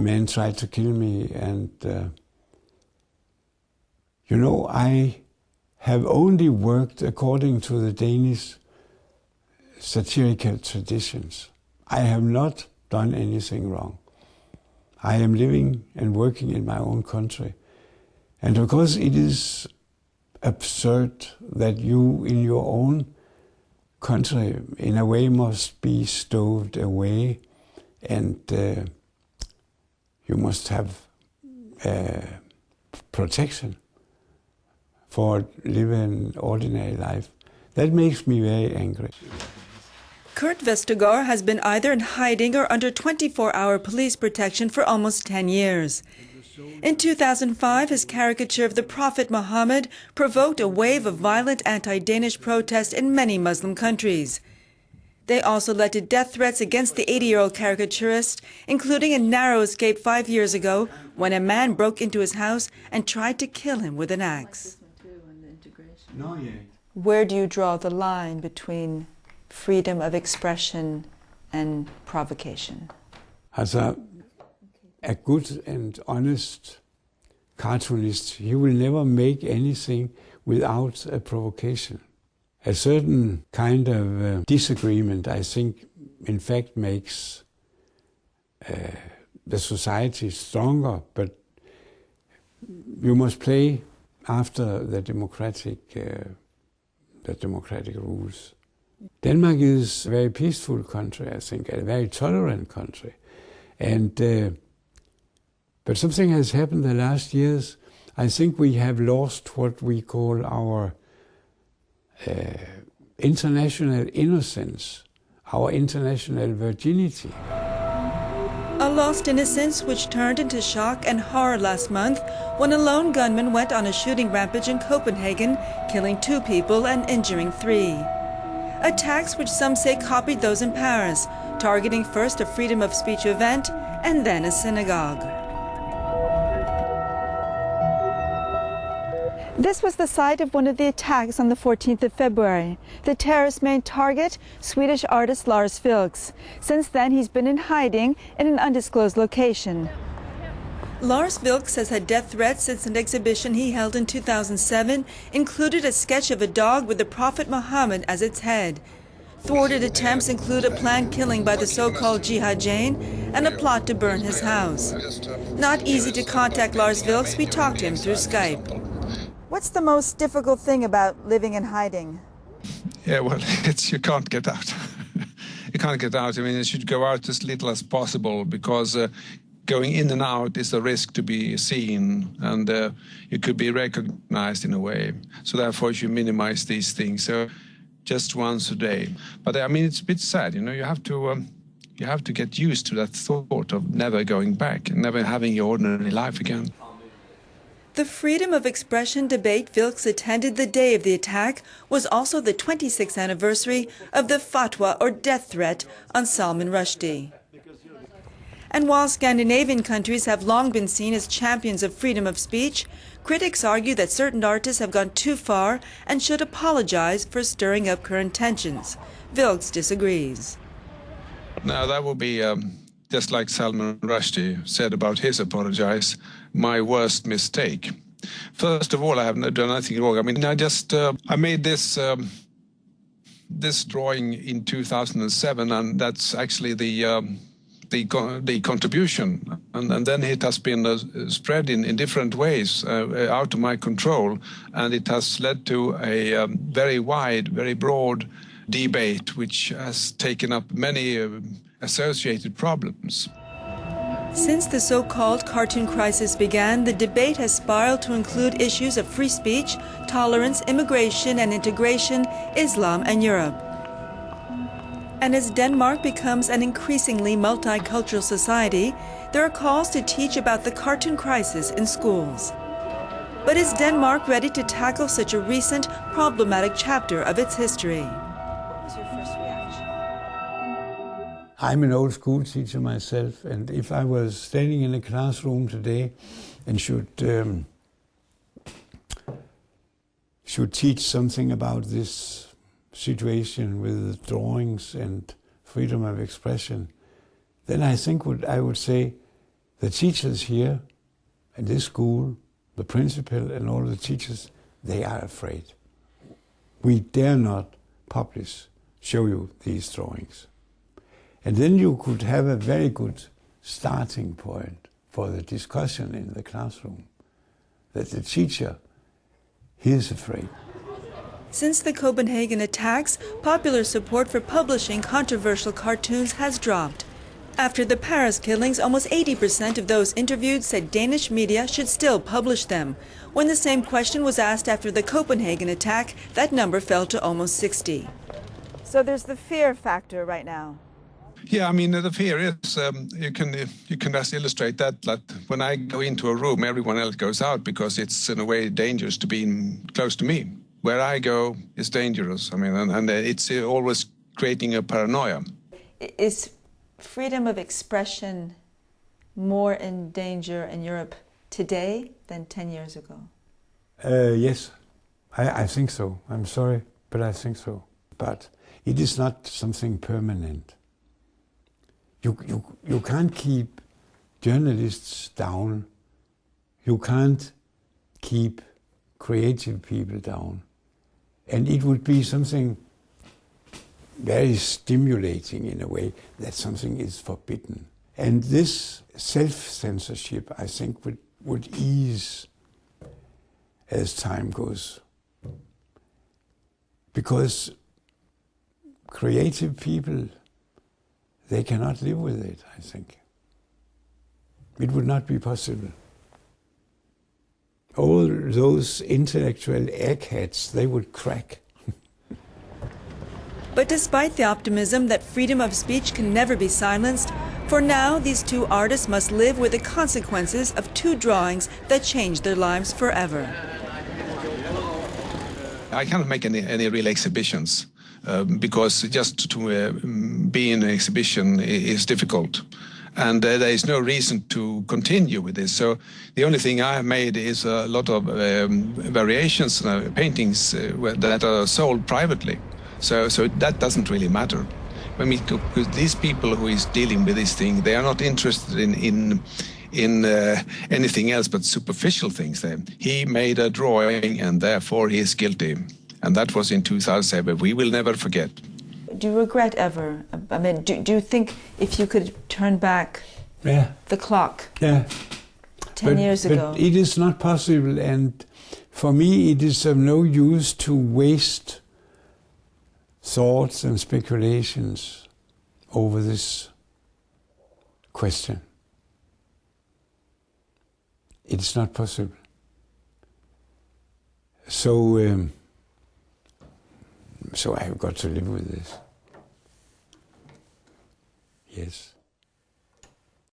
man tried to kill me, and you know, I have only worked according to the Danish satirical traditions. I have not done anything wrong. I am living and working in my own country. And of course it is absurd that you in your own country in a way must be stowed away, and you must have protection for living an ordinary life. That makes me very angry. Kurt Vestergaard has been either in hiding or under 24-hour police protection for almost 10 years. In 2005, his caricature of the Prophet Mohammed provoked a wave of violent anti-Danish protest in many Muslim countries. They also led to death threats against the 80-year-old caricaturist, including a narrow escape 5 years ago when a man broke into his house and tried to kill him with an axe. Where do you draw the line between freedom of expression and provocation? Also, a good and honest cartoonist, he will never make anything without a provocation. A certain kind of disagreement, I think, in fact makes the society stronger, but you must play after the democratic rules. Denmark is a very peaceful country, I think, a very tolerant country. And but something has happened the last years. I think we have lost what we call our international innocence, our international virginity. A lost innocence which turned into shock and horror last month when a lone gunman went on a shooting rampage in Copenhagen, killing 2 people and injuring 3. Attacks which some say copied those in Paris, targeting first a freedom of speech event and then a synagogue. This was the site of one of the attacks on the 14th of February. The terrorist's main target, Swedish artist Lars Vilks. Since then, he's been in hiding in an undisclosed location. Lars Vilks has had death threats since an exhibition he held in 2007 included a sketch of a dog with the Prophet Mohammed as its head. Thwarted attempts include a planned killing by the so-called Jihad Jain and a plot to burn his house. Not easy to contact Lars Vilks, we talked to him through Skype. What's the most difficult thing about living in hiding? Yeah, well, you can't get out. You can't get out. I mean, you should go out as little as possible because going in and out is a risk to be seen, and you could be recognized in a way. So therefore, you should minimize these things. So just once a day. But I mean, it's a bit sad. You know, you have to get used to that thought of never going back and never having your ordinary life again. The freedom of expression debate Vilks attended the day of the attack was also the 26th anniversary of the fatwa or death threat on Salman Rushdie. And while Scandinavian countries have long been seen as champions of freedom of speech, critics argue that certain artists have gone too far and should apologize for stirring up current tensions. Vilks disagrees. No, that would be just like Salman Rushdie said about his apologize, my worst mistake. First of all, I haven't done anything wrong. I mean, I made this drawing in 2007, and that's actually the contribution. And then it has been spread in different ways out of my control, and it has led to a very wide, very broad debate, which has taken up many associated problems. Since the so-called cartoon crisis began, the debate has spiraled to include issues of free speech, tolerance, immigration and integration, Islam and Europe. And as Denmark becomes an increasingly multicultural society, there are calls to teach about the cartoon crisis in schools. But is Denmark ready to tackle such a recent, problematic chapter of its history? What was your first reaction? I'm an old school teacher myself, and if I was standing in a classroom today and should teach something about this situation with drawings and freedom of expression, then I think I would say The teachers here at this school, the principal and all the teachers, they are afraid. We dare not show you these drawings. And then you could have a very good starting point for the discussion in the classroom, that the teacher, he is afraid. Since the Copenhagen attacks, popular support for publishing controversial cartoons has dropped. After the Paris killings, almost 80% of those interviewed said Danish media should still publish them. When the same question was asked after the Copenhagen attack, that number fell to almost 60. So there's the fear factor right now. Yeah, I mean, the fear is, you can just illustrate that when I go into a room, everyone else goes out because it's in a way dangerous to be close to me. Where I go is dangerous. I mean, and it's always creating a paranoia. Is freedom of expression more in danger in Europe today than 10 years ago? Yes, I think so. I'm sorry, but I think so. But it is not something permanent. You can't keep journalists down. You can't keep creative people down. And it would be something very stimulating in a way that something is forbidden. And this self-censorship, I think, would ease as time goes. Because creative people, they cannot live with it, I think. It would not be possible. All those intellectual eggheads, they would crack. But despite the optimism that freedom of speech can never be silenced, for now these two artists must live with the consequences of two drawings that changed their lives forever. I cannot make any real exhibitions because just to be in an exhibition is difficult. And there is no reason to continue with this. So the only thing I have made is a lot of variations, paintings that are sold privately. So that doesn't really matter. I mean, because these people who is dealing with this thing, they are not interested in anything else but superficial things. He made a drawing and therefore he is guilty. And that was in 2007. We will never forget. Do you regret ever? I mean, do you think if you could turn back the clock 10 years ago? But it is not possible, and for me it is of no use to waste thoughts and speculations over this question. It is not possible. So I have got to live with this. Yes.